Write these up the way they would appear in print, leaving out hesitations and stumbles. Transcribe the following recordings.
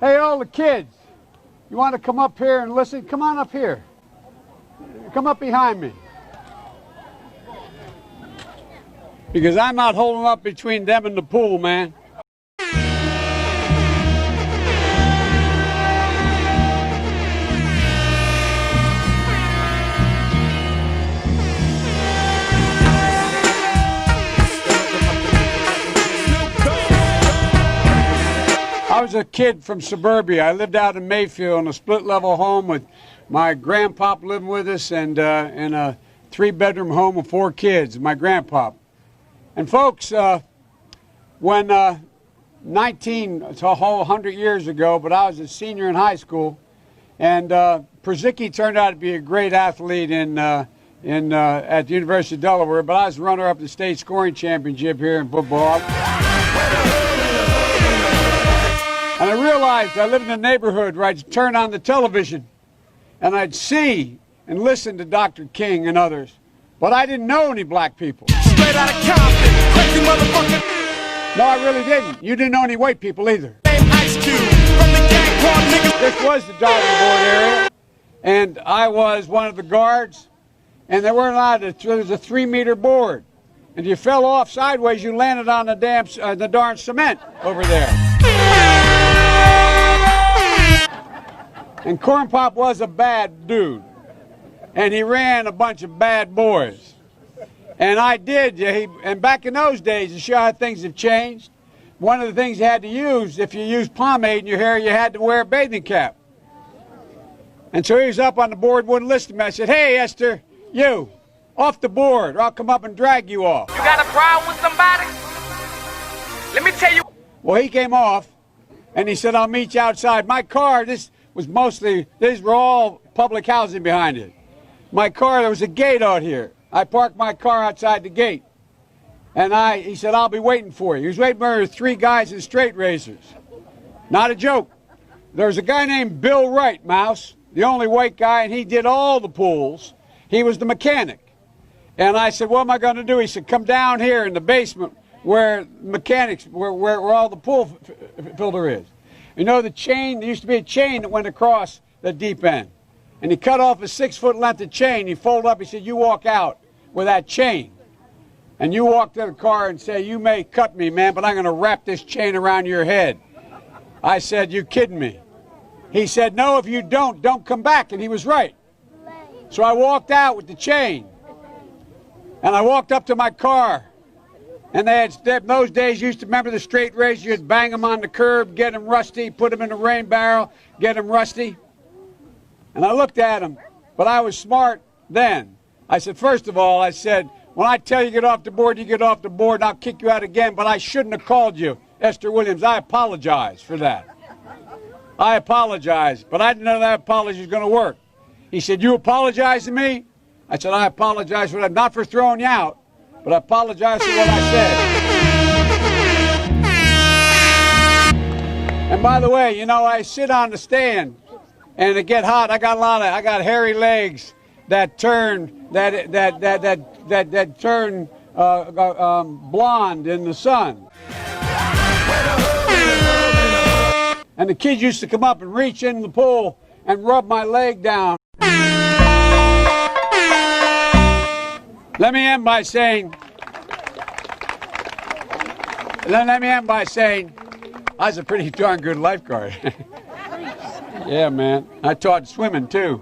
Hey, all the kids, you want to come up here and listen? Come on up here. Come up behind me. Because I'm not holding up between them and the pool, man. I was a kid from suburbia. I lived out in Mayfield in a split-level home with my grandpop living with us and in a 3-bedroom home with 4 kids, my grandpop. And folks, when it's a whole 100 years ago, but I was a senior in high school, and Przicki turned out to be a great athlete at the University of Delaware, but I was runner-up the state scoring championship here in football. And I realized I lived in a neighborhood where I'd turn on the television and I'd see and listen to Dr. King and others, but I didn't know any black people. Straight out of Compton, crazy motherfucker. No, I really didn't. You didn't know any white people either. Ice Cube, from the gang called niggas. This was the diving board area, and I was one of the guards, and there weren't a lot of, there was a 3-meter board, and if you fell off sideways, you landed on the darn cement over there. And Corn Pop was a bad dude, and he ran a bunch of bad boys. And I did, and back in those days, to show how things have changed, one of the things you had to use, if you used pomade in your hair, you had to wear a bathing cap. And so he was up on the board, wouldn't listen to me. I said, hey, Esther, you, off the board, or I'll come up and drag you off. You got a problem with somebody? Let me tell you. Well, he came off, and he said, I'll meet you outside. My car, these were all public housing behind it. My car, there was a gate out here. I parked my car outside the gate. And he said, I'll be waiting for you. He was waiting for 3 guys in straight razors. Not a joke. There was a guy named Bill Wright, Mouse, the only white guy, and he did all the pools. He was the mechanic. And I said, what am I going to do? He said, come down here in the basement where mechanics, where all the pool filter is. You know the chain, there used to be a chain that went across the deep end. And he cut off a 6-foot length of chain. He folded up, he said, you walk out with that chain. And you walk to the car and say, you may cut me, man, but I'm going to wrap this chain around your head. I said, you kidding me? He said, no, if you don't come back. And he was right. So I walked out with the chain. And I walked up to my car. And they had, in those days, you used to remember the straight razor, you'd bang them on the curb, get them rusty, put them in a rain barrel, get them rusty. And I looked at him, but I was smart then. I said, first of all, I said, when I tell you get off the board, you get off the board, and I'll kick you out again, but I shouldn't have called you Esther Williams. I apologize for that. I apologize, but I didn't know that apology was going to work. He said, you apologize to me? I said, I apologize for that, not for throwing you out, but I apologize for what I said. And by the way, you know, I sit on the stand and it get hot. I got hairy legs that turn blonde in the sun. And the kids used to come up and reach in the pool and rub my leg down. Let me end by saying, I was a pretty darn good lifeguard. Yeah, man. I taught swimming, too.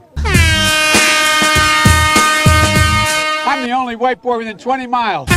I'm the only white boy within 20 miles.